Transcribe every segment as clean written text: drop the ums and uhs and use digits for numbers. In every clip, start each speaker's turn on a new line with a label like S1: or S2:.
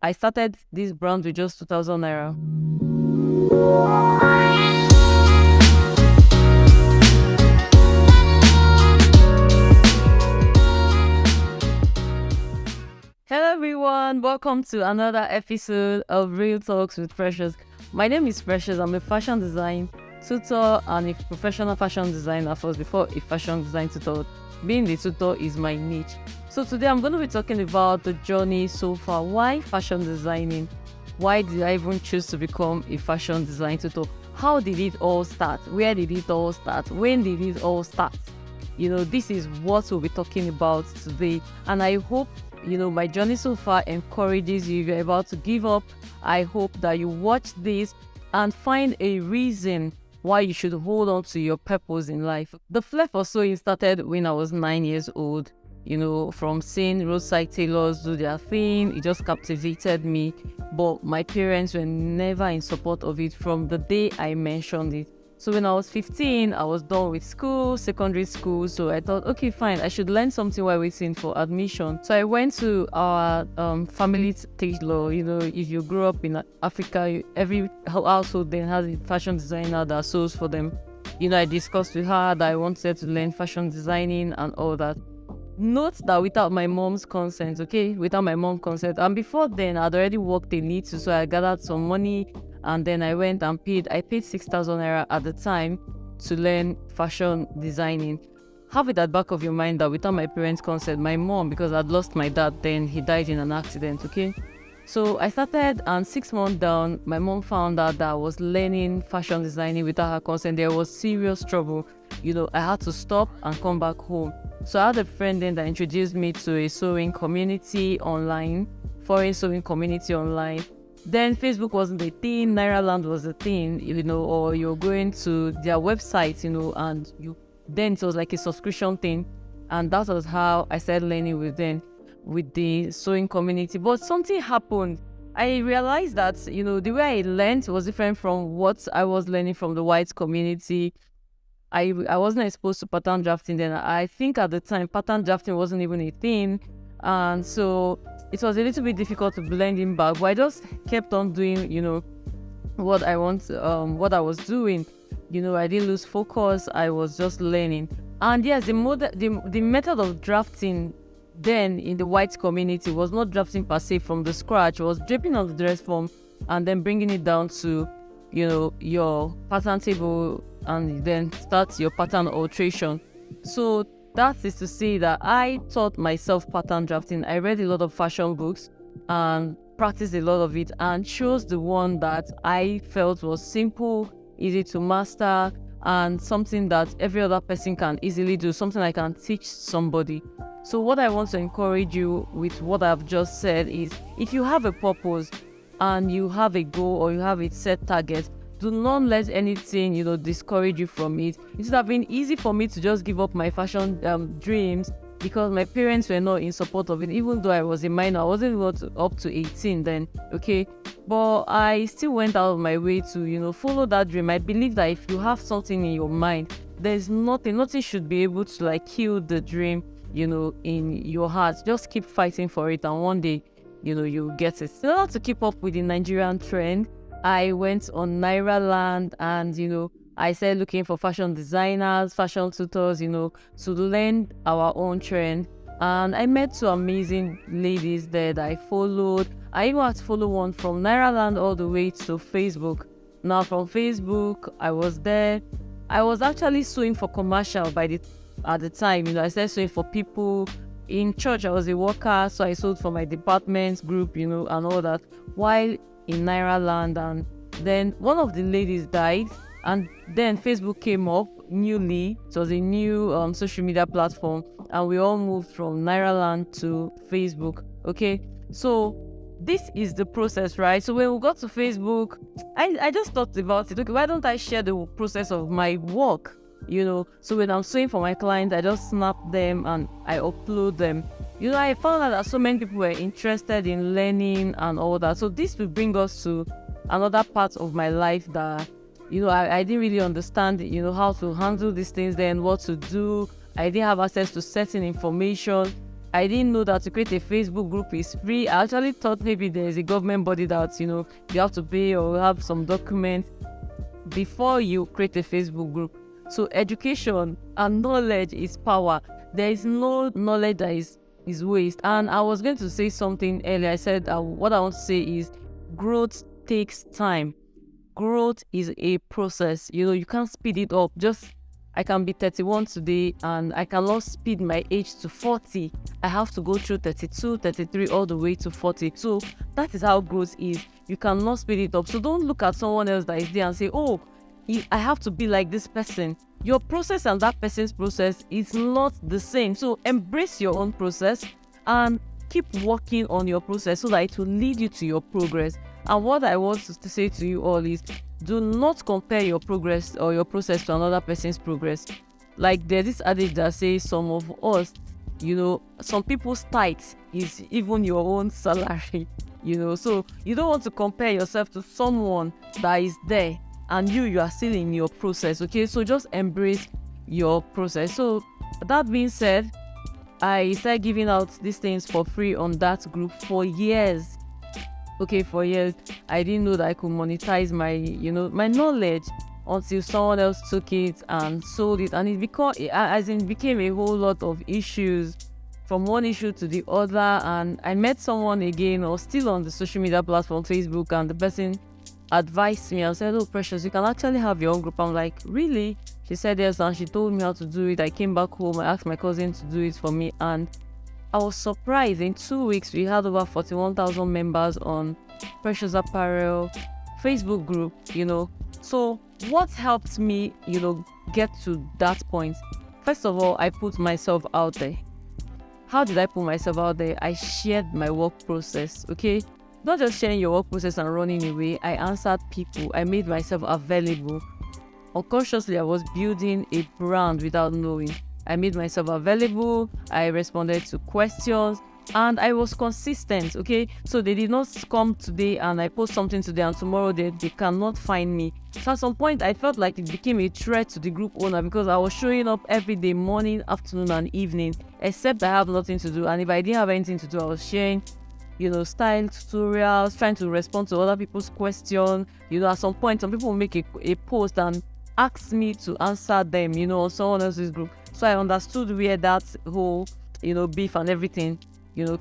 S1: I started this brand with just 2,000 naira. Hello everyone, welcome to another episode of Real Talks with Precious. My name is Precious. I'm a fashion design tutor and a professional fashion designer first before a fashion design tutor. Being the tutor is my niche. So today I'm going to be talking about the journey so far. Why fashion designing? Why did I even choose to become a fashion design tutor? How did it all start? Where did it all start? When did it all start? This is what we'll be talking about today. And I hope, my journey so far encourages you. If you're about to give up, I hope that you watch this and find a reason why you should hold on to your purpose in life. The flair for sewing started when I was 9 years old. From seeing roadside tailors do their thing, it just captivated me. But my parents were never in support of it from the day I mentioned it. So when I was 15, I was done with school, secondary school. So I thought, okay, fine, I should learn something while waiting for admission. So I went to our family tailor. If you grew up in Africa, every household then has a fashion designer that sews for them. I discussed with her that I wanted to learn fashion designing and all that. Note that without my mom's consent, without my mom's consent. And before then, I'd already worked a little, so I gathered some money. And then I went and I paid 6,000 naira at the time to learn fashion designing. Have it at the back of your mind that without my parents' consent, my mom, because I'd lost my dad then, he died in an accident, So I started, and 6 months down, my mom found out that I was learning fashion designing without her consent. There was serious trouble. I had to stop and come back home. So I had a friend then that introduced me to a sewing community online, foreign sewing community online. Then Facebook wasn't a thing, Nairaland was a thing, or you're going to their website, and then it was like a subscription thing. And that was how I started learning with the sewing community. But something happened. I realized that, the way I learned was different from what I was learning from the white community. I wasn't exposed to pattern drafting then. I think at the time, pattern drafting wasn't even a thing. And so it was a little bit difficult to blend in back, but I just kept on doing, what I was doing. I didn't lose focus. I was just learning. And yes, the method of drafting then in the white community was not drafting per se from the scratch. It was draping on the dress form and then bringing it down to, your pattern table and then start your pattern alteration. So that is to say that I taught myself pattern drafting. I read a lot of fashion books and practiced a lot of it and chose the one that I felt was simple, easy to master, and something that every other person can easily do, something I can teach somebody. So what I want to encourage you with what I've just said is, if you have a purpose and you have a goal or you have a set target, do not let anything, discourage you from it. It would have been easy for me to just give up my fashion dreams because my parents were not in support of it. Even though I was a minor, I wasn't even up to 18 then, But I still went out of my way to, follow that dream. I believe that if you have something in your mind, there's nothing should be able to kill the dream, in your heart. Just keep fighting for it, and one day, you'll get it. In order to keep up with the Nigerian trend, I went on Nairaland and, I started looking for fashion designers, fashion tutors, to learn our own trend. And I met 2 amazing ladies there that I followed. I even had to follow one from Nairaland all the way to Facebook. Now from Facebook, I was there. I was actually sewing for commercial at the time. I started sewing for people. In church, I was a worker, so I sewed for my department group, and all that. While in Nairaland, and then one of the ladies died, and then Facebook came up newly. It was a new social media platform, and we all moved from Nairaland to Facebook. So this is the process, right? So when we got to Facebook, I just thought about it. Why don't I share the process of my work? So when I'm sewing for my clients, I just snap them and I upload them. I found out that so many people were interested in learning and all that. So this will bring us to another part of my life that, I didn't really understand, how to handle these things then, what to do. I didn't have access to certain information. I didn't know that to create a Facebook group is free. I actually thought maybe there's a government body that, you have to pay or have some document before you create a Facebook group. So education and knowledge is power. There is no knowledge that is waste. And I was going to say something earlier. I said what I want to say is growth takes time. Growth is a process. You can't speed it up. I can be 31 today and I cannot speed my age to 40. I have to go through 32, 33, all the way to 40. So that is how growth is. You cannot speed it up. So don't look at someone else that is there and say, oh, I have to be like this person. Your process and that person's process is not the same. So embrace your own process and keep working on your process so that it will lead you to your progress. And what I want to say to you all is, do not compare your progress or your process to another person's progress. Like there's this adage that says some of us, some people's tithe is even your own salary, So you don't want to compare yourself to someone that is there and you are still in your process, okay? So just embrace your process. So that being said, I started giving out these things for free on that group for years. Okay, for years. I didn't know that I could monetize my knowledge until someone else took it and sold it, and it became a whole lot of issues, from one issue to the other. And I met someone again, or still on the social media platform Facebook, and the person advised me and said, oh Precious, you can actually have your own group. I'm like, really? She said yes, and she told me how to do it. I came back home, I asked my cousin to do it for me, and I was surprised. In 2 weeks, we had over 41,000 members on Precious Apparel Facebook group, So what helped me, get to that point? First of all, I put myself out there. How did I put myself out there? I shared my work process, okay? Not just sharing your work process and running away. I answered people. I made myself available. Unconsciously, I was building a brand without knowing. I made myself available, I responded to questions, and I was consistent, okay? So they did not come today and I post something today and tomorrow they cannot find me. So at some point, I felt like it became a threat to the group owner because I was showing up every day, morning, afternoon, and evening, except I have nothing to do. And if I didn't have anything to do, I was sharing, style tutorials, trying to respond to other people's questions. At some point, some people will make a post and ask me to answer them, on someone else's group. So I understood where that whole, beef and everything,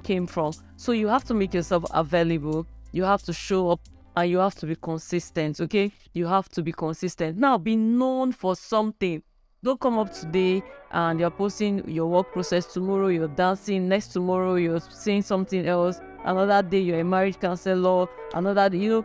S1: came from. So you have to make yourself available. You have to show up and you have to be consistent, okay? You have to be consistent. Now, be known for something. Don't come up today and you're posting your work process. Tomorrow you're dancing. Next tomorrow you're saying something else. Another day you're a marriage counselor. Another day,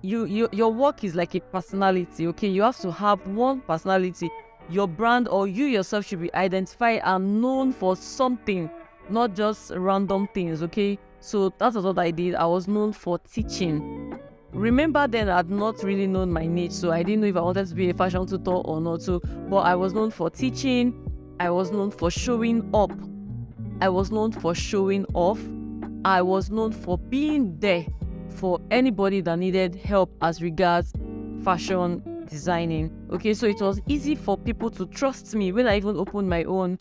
S1: your work is like a personality, okay? You have to have one personality. Your brand or you yourself should be identified and known for something, not just random things, okay? So that's what I did. I was known for teaching. Remember then, I had not really known my niche, so I didn't know if I wanted to be a fashion tutor or not. But I was known for teaching. I was known for showing up. I was known for showing off. I was known for being there for anybody that needed help as regards fashion designing, okay? So it was easy for people to trust me. When I even opened my own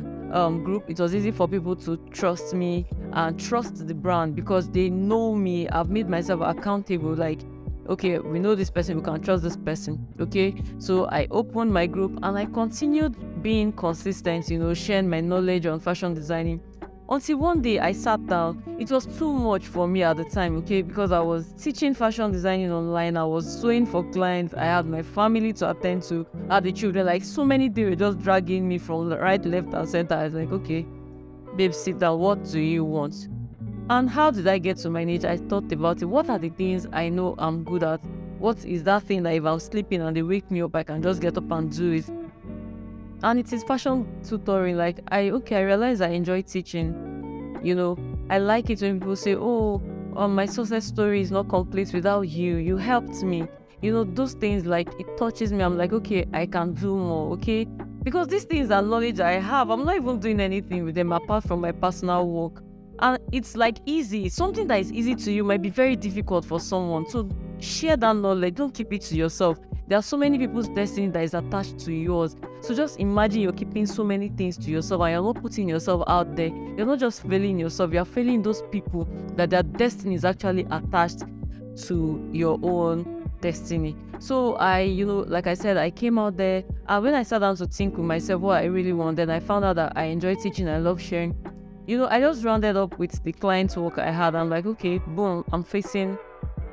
S1: group, it was easy for people to trust me and trust the brand because they know me. I've made myself accountable, like, okay, we know this person, we can trust this person, okay? So I opened my group and I continued being consistent, sharing my knowledge on fashion designing, until one day I sat down. It was too much for me at the time, okay, because I was teaching fashion designing online, I was sewing for clients, I had my family to attend to, I had the children, like so many things were just dragging me from the right, left, and center. I was like, okay, babe, sit down, what do you want? And how did I get to my niche? I thought about it. What are the things I know I'm good at? What is that thing that if I'm sleeping and they wake me up, I can just get up and do it? And it is fashion tutoring. Like, I realized I enjoy teaching. I like it when people say, oh, my success story is not complete without you. You helped me. Those things, like, it touches me. I'm like, okay, I can do more, okay? Because these things are knowledge I have. I'm not even doing anything with them apart from my personal work. And it's like easy. Something that is easy to you might be very difficult for someone. So share that knowledge. Don't keep it to yourself. There are so many people's destiny that is attached to yours. So just imagine you're keeping so many things to yourself and you're not putting yourself out there. You're not just failing yourself, you're failing those people that their destiny is actually attached to your own destiny. So like I said, I came out there, and when I sat down to think with myself what I really want, then I found out that I enjoy teaching, I love sharing. I just rounded up with the client work I had. I'm like, okay, boom, I'm facing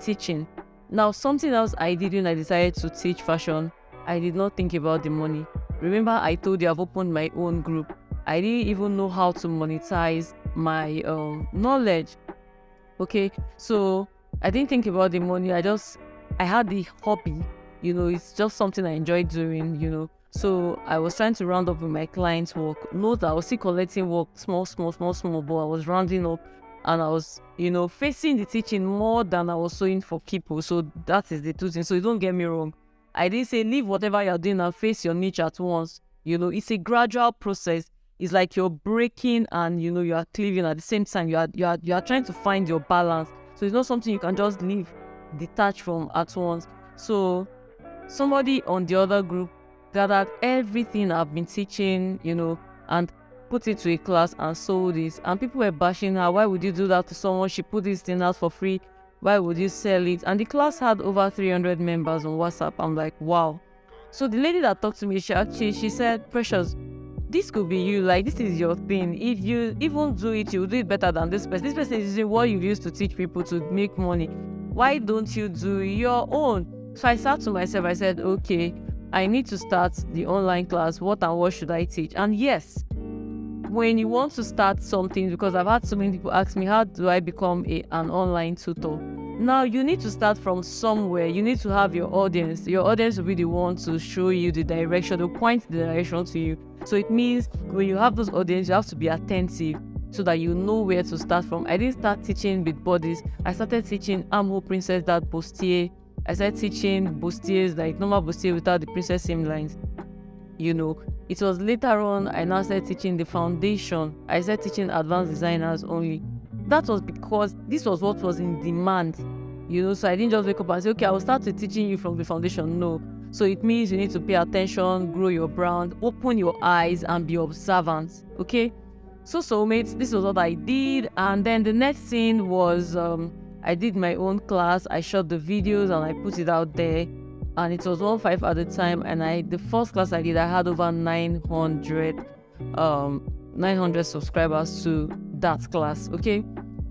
S1: teaching. Now, something else I did when I decided to teach fashion, I did not think about the money. Remember, I told you I've opened my own group. I didn't even know how to monetize my knowledge. Okay, so I didn't think about the money. I had the hobby. It's just something I enjoy doing. So I was trying to round up with my clients' work. Note that I was still collecting work, small, but I was rounding up. And I was, facing the teaching more than I was sewing for people. So that is the two things. So don't get me wrong. I didn't say leave whatever you're doing and face your niche at once. It's a gradual process. It's like you're breaking and, you are cleaving at the same time. You are trying to find your balance. So it's not something you can just leave, detach from at once. So somebody on the other group gathered everything I've been teaching, and put it to a class and sold it, and people were bashing her. Why would you do that to someone? She put this thing out for free. Why would you sell it? And the class had over 300 members on WhatsApp. I'm like, wow. So the lady that talked to me, she said, Precious, this could be you. Like, this is your thing. If you even do it, you'll do it better than this person. This person is using what you used to teach people to make money. Why don't you do your own? So I sat to myself, I said, okay, I need to start the online class. What should I teach? And yes, when you want to start something, because I've had so many people ask me, how do I become an online tutor? Now, you need to start from somewhere. You need to have your audience. Your audience will be the one to show you the direction, to point the direction to you. So it means when you have those audience, you have to be attentive so that you know where to start from. I didn't start teaching with bodies. I started teaching armhole princess, that bustier. I started teaching bustiers, like normal bustier without the princess seam lines. It was later on I now started teaching the foundation. I started teaching advanced designers only. That was because this was what was in demand. So I didn't just wake up and say, okay, I will start teaching you from the foundation. No. So it means you need to pay attention, grow your brand, open your eyes, and be observant. Okay? So soulmates, this was what I did. And then the next thing was I did my own class. I shot the videos and I put it out there. And it was 1.5 at the time. And the first class I did, I had over 900 subscribers to that class. Okay?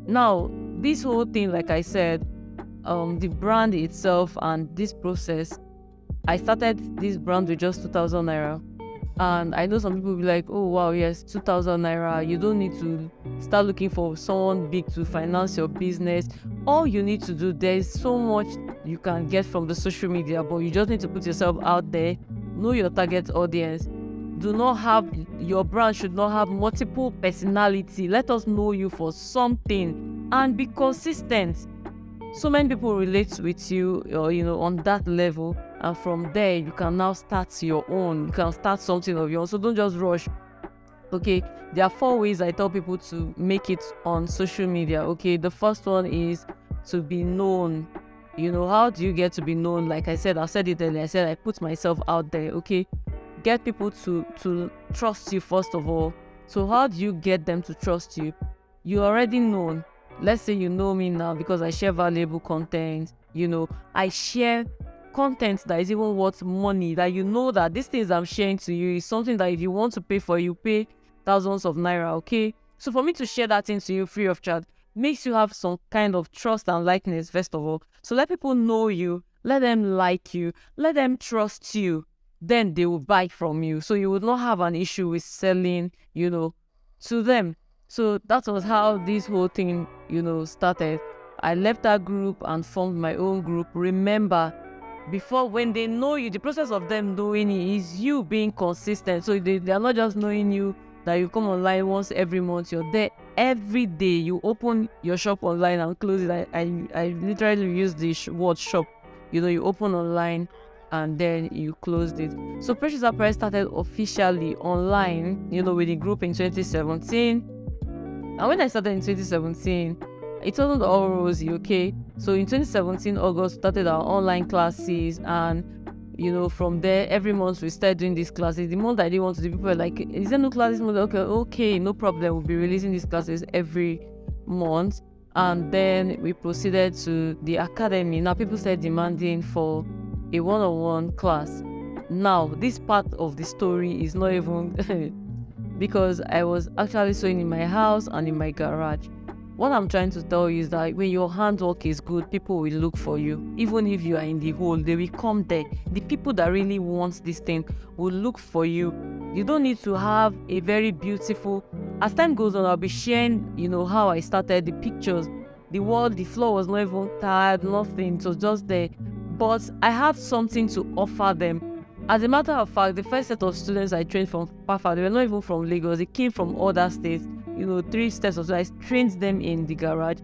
S1: Now, this whole thing, like I said, the brand itself and this process, I started this brand with just 2,000 naira. And I know some people will be like, oh wow, yes, 2,000 naira. You don't need to start looking for someone big to finance your business. All you need to do, there's so much you can get from the social media, but you just need to put yourself out there, know your target audience. Your brand should not have multiple personality. Let us know you for something and be consistent. So many people relate with you, on that level, and from there you can now start your own. You can start something of your own. So don't just rush. Okay, there are 4 ways I tell people to make it on social media. Okay, the first one is to be known. How do you get to be known? Like I said, I said it earlier. I said I put myself out there. Okay, get people to trust you first of all. So how do you get them to trust you? You're already known. Let's say you know me now because I share valuable content. I share content that is even worth money, that that these things I'm sharing to you is something that if you want to pay for, you pay thousands of naira. Okay, so for me to share that thing to you free of charge makes you have some kind of trust and likeness first of all. So let people know you, let them like you, let them trust you, then they will buy from you. So you would not have an issue with selling to them. So that was how this whole thing started. I left that group and formed my own group. Remember, before, when they know you, the process of them knowing you is you being consistent. So they are not just knowing you that you come online once every month. You're there every day. You open your shop online and close it. I literally use the word shop. You open online and then you closed it. So Precious Apparel started officially online, with the group in 2017. And when I started in 2017, it wasn't all rosy, okay? So in 2017, August, started our online classes, and From there, every month we started doing these classes. The month I didn't want to do, people were like, is there no classes? Okay, no problem. We'll be releasing these classes every month. And then we proceeded to the academy. Now people started demanding for a one-on-one class. Now, this part of the story is not even because I was actually sewing in my house and in my garage. What I'm trying to tell you is that when your handwork is good, people will look for you. Even if you are in the hole, they will come there. The people that really want this thing will look for you. You don't need to have a very beautiful... As time goes on, I'll be sharing, how I started, the pictures. The wall, the floor was not even tiled, nothing. It was just there. But I had something to offer them. As a matter of fact, the first set of students I trained from PAFA, they were not even from Lagos. They came from other states. 3 steps or so. I trained them in the garage.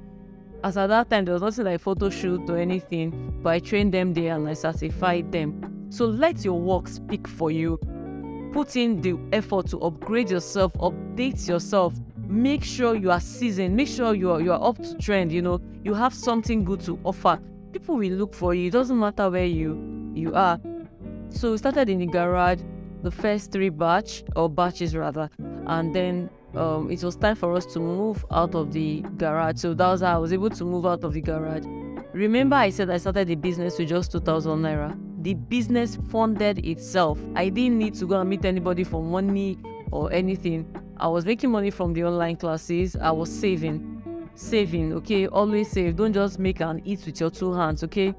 S1: As at that time, there was nothing like photo shoot or anything, but I trained them there and I certified them. So let your work speak for you. Put in the effort to upgrade yourself, update yourself. Make sure you are seasoned. Make sure you are up to trend. You have something good to offer. People will look for you. It doesn't matter where you are. So we started in the garage, the first 3 batches rather, and then it was time for us to move out of the garage. So that was how I was able to move out of the garage. Remember I said I started the business with just 2,000 naira. The business funded itself. I didn't need to go and meet anybody for money or anything. I was making money from the online classes. I was saving, okay? Always save. Don't just make and eat with your 2 hands, okay?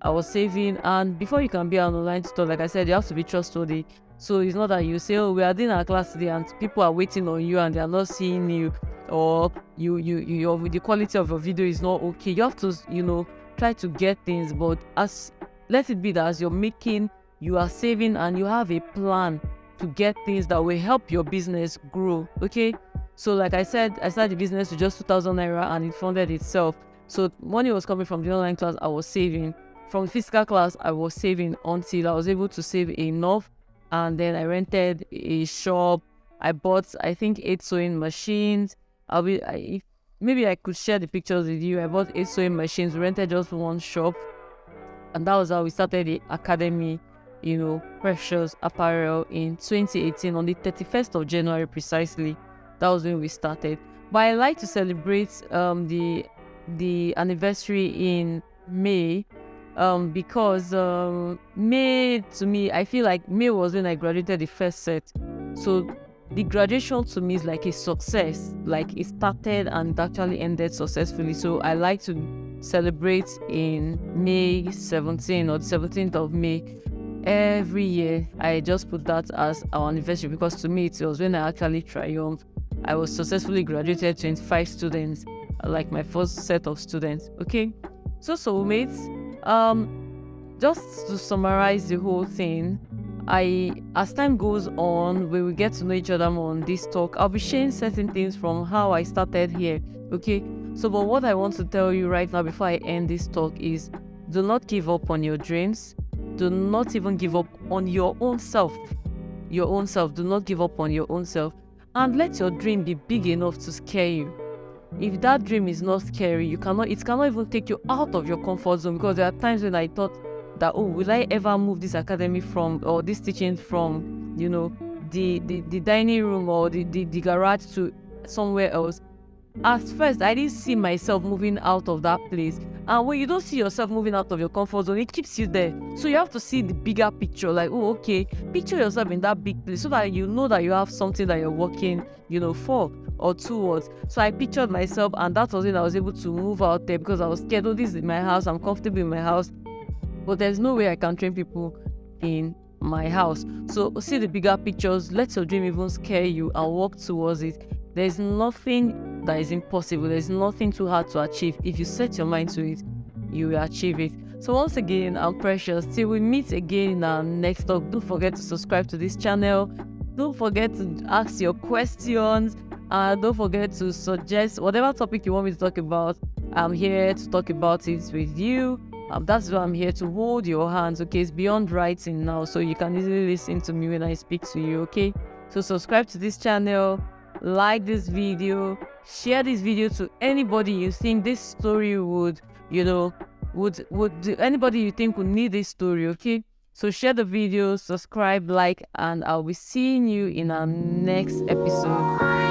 S1: I was saving, and before you can be an online tutor, like I said, you have to be trustworthy. So it's not that you say, oh, we are doing our class today and people are waiting on you and they are not seeing you, or the quality of your video is not okay. You have to, try to get things, but let it be that as you're making, you are saving and you have a plan to get things that will help your business grow, okay? So like I said, I started the business with just 2,000 naira and it funded itself. So money was coming from the online class, I was saving. From physical class, I was saving until I was able to save enough. And then I rented a shop. I bought, I think, 8 sewing machines. Maybe I could share the pictures with you. I bought 8 sewing machines, rented just 1 shop. And that was how we started the academy, Precious Apparel in 2018, on the 31st of January precisely. That was when we started. But I like to celebrate the anniversary in May. Because May, to me, I feel like May was when I graduated the first set. So the graduation to me is like a success. Like it started and it actually ended successfully. So I like to celebrate in May 17 or the 17th of May. Every year, I just put that as our anniversary because to me, it was when I actually triumphed. I was successfully graduated 25 students, like my first set of students, okay? So soulmates, just to summarize the whole thing, as time goes on, when we get to know each other more on this talk, I'll be sharing certain things from how I started here, okay? So, but what I want to tell you right now before I end this talk is, do not give up on your dreams. Do not even give up on your own self. Your own self. Do not give up on your own self. And let your dream be big enough to scare you. If that dream is not scary, it cannot even take you out of your comfort zone, because there are times when I thought that, oh, will I ever move this academy from, or this teaching from, the dining room or the garage to somewhere else. At first, I didn't see myself moving out of that place. And when you don't see yourself moving out of your comfort zone, it keeps you there. So you have to see the bigger picture. Like, oh, okay, picture yourself in that big place so that you know that you have something that you're working, for or towards. So I pictured myself, and that was when I was able to move out there, because I was scared. Oh, this is my house. I'm comfortable in my house. But there's no way I can train people in my house. So see the bigger pictures. Let your dream even scare you and work towards it. There's nothing that is impossible. There's nothing too hard to achieve. If you set your mind to it, you will achieve it. So once again, I'm Precious. Till we meet again in our next talk, don't forget to subscribe to this channel. Don't forget to ask your questions. Don't forget to suggest whatever topic you want me to talk about. I'm here to talk about it with you. That's why I'm here, to hold your hands, okay? It's beyond writing now, so you can easily listen to me when I speak to you, okay? So subscribe to this channel, like this video, share this video to anybody you think this story would anybody you think would need this story, okay? So share the video, subscribe, like, and I'll be seeing you in our next episode.